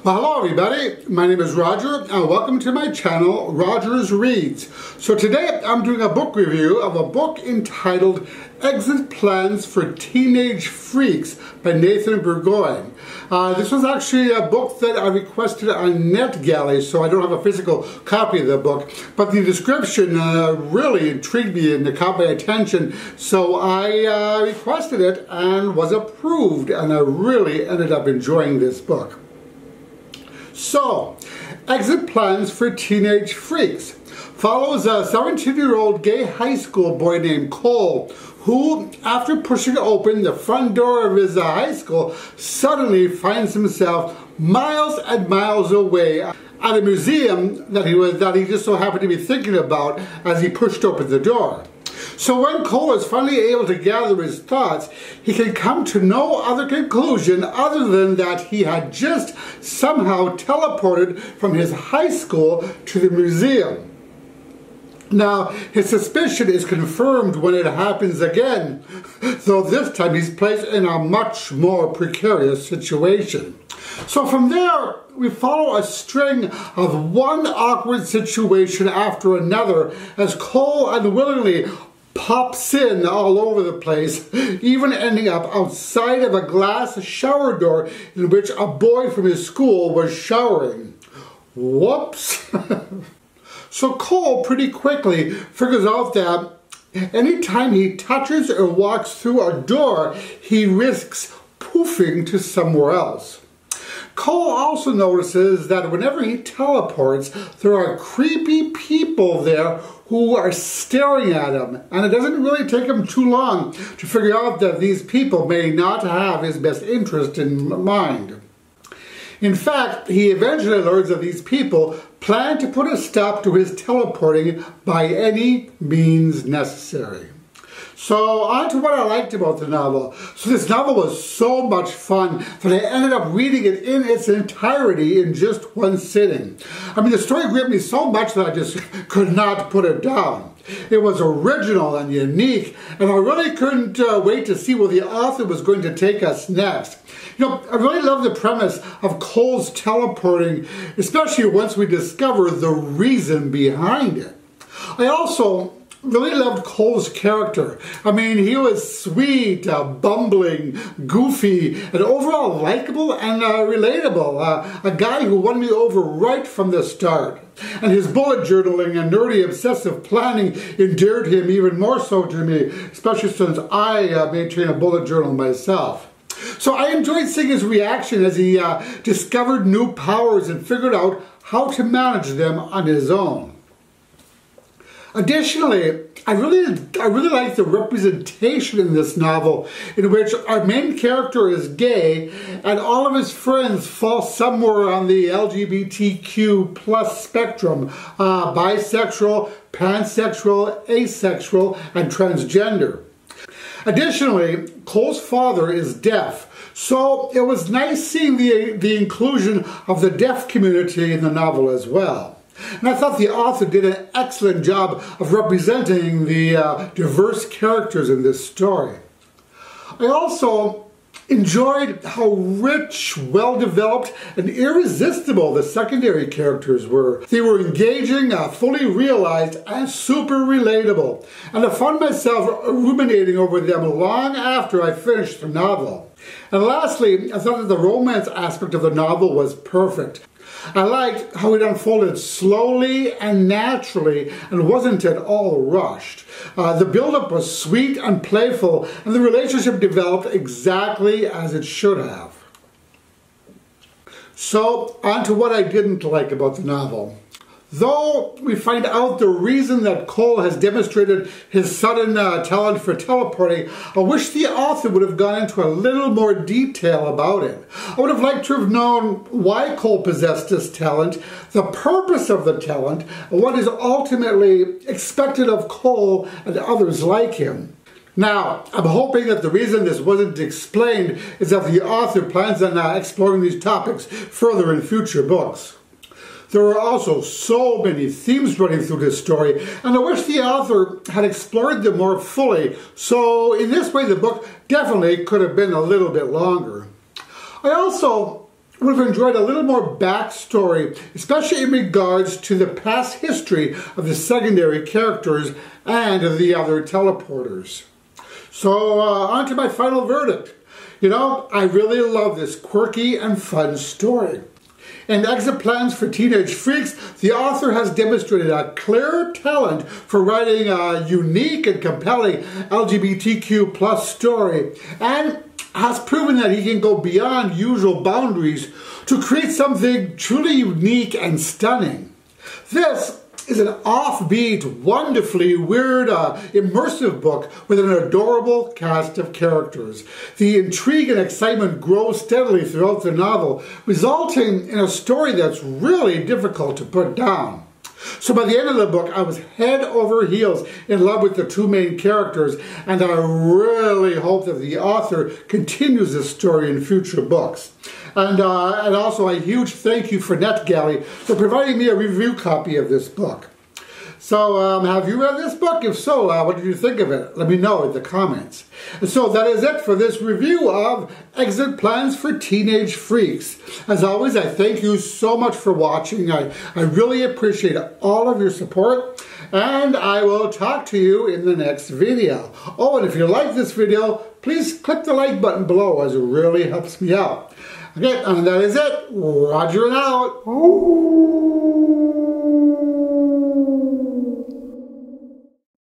Well, hello everybody, my name is Roger and welcome to my channel, Rogers Reads. So today I'm doing a book review of a book entitled Exit Plans for Teenage Freaks by Nathan Burgoine. This was actually a book that I requested on NetGalley, so I don't have a physical copy of the book, but the description really intrigued me and caught my attention, so I requested it and was approved, and I really ended up enjoying this book. So, Exit Plans for Teenage Freaks follows a 17-year-old gay high school boy named Cole who, after pushing open the front door of his high school, suddenly finds himself miles and miles away at a museum that he just so happened to be thinking about as he pushed open the door. So when Cole is finally able to gather his thoughts, he can come to no other conclusion other than that he had just somehow teleported from his high school to the museum. Now, his suspicion is confirmed when it happens again, though this time he's placed in a much more precarious situation. So from there, we follow a string of one awkward situation after another as Cole unwillingly pops in all over the place, even ending up outside of a glass shower door in which a boy from his school was showering. Whoops! So Cole pretty quickly figures out that anytime he touches or walks through a door, he risks poofing to somewhere else. Cole also notices that whenever he teleports, there are creepy people there who are staring at him, and it doesn't really take him too long to figure out that these people may not have his best interest in mind. In fact, he eventually learns that these people plan to put a stop to his teleporting by any means necessary. So on to what I liked about the novel. So this novel was so much fun that I ended up reading it in its entirety in just one sitting. I mean, the story gripped me so much that I just could not put it down. It was original and unique, and I really couldn't wait to see where the author was going to take us next. You know, I really love the premise of Cole's teleporting, especially once we discover the reason behind it. I also really loved Cole's character. I mean, he was sweet, bumbling, goofy, and overall likable and relatable. A guy who won me over right from the start. And his bullet journaling and nerdy obsessive planning endeared him even more so to me, especially since I maintain a bullet journal myself. So I enjoyed seeing his reaction as he discovered new powers and figured out how to manage them on his own. Additionally, I really like the representation in this novel in which our main character is gay and all of his friends fall somewhere on the LGBTQ plus spectrum, bisexual, pansexual, asexual, and transgender. Additionally, Cole's father is deaf, so it was nice seeing the inclusion of the deaf community in the novel as well. And I thought the author did an excellent job of representing the diverse characters in this story. I also enjoyed how rich, well-developed, and irresistible the secondary characters were. They were engaging, fully realized, and super relatable. And I found myself ruminating over them long after I finished the novel. And lastly, I thought that the romance aspect of the novel was perfect. I liked how it unfolded slowly and naturally and wasn't at all rushed. The build-up was sweet and playful, and the relationship developed exactly as it should have. So, on to what I didn't like about the novel. Though we find out the reason that Cole has demonstrated his sudden talent for teleporting, I wish the author would have gone into a little more detail about it. I would have liked to have known why Cole possessed this talent, the purpose of the talent, and what is ultimately expected of Cole and others like him. Now, I'm hoping that the reason this wasn't explained is that the author plans on exploring these topics further in future books. There are also so many themes running through this story, and I wish the author had explored them more fully, so in this way the book definitely could have been a little bit longer. I also would have enjoyed a little more backstory, especially in regards to the past history of the secondary characters and of the other teleporters. So on to my final verdict. You know, I really love this quirky and fun story. In Exit Plans for Teenage Freaks, the author has demonstrated a clear talent for writing a unique and compelling LGBTQ+ story, and has proven that he can go beyond usual boundaries to create something truly unique and stunning. This is an offbeat, wonderfully weird, immersive book with an adorable cast of characters. The intrigue and excitement grow steadily throughout the novel, resulting in a story that's really difficult to put down. So by the end of the book, I was head over heels in love with the two main characters, and I really hope that the author continues this story in future books. And also a huge thank you for NetGalley for providing me a review copy of this book. So have you read this book? If so, what did you think of it? Let me know in the comments. And so that is it for this review of Exit Plans for Teenage Freaks. As always, I thank you so much for watching. I really appreciate all of your support, and I will talk to you in the next video. Oh, and if you like this video, please click the like button below, as it really helps me out. Okay, and that is it. Roger and out.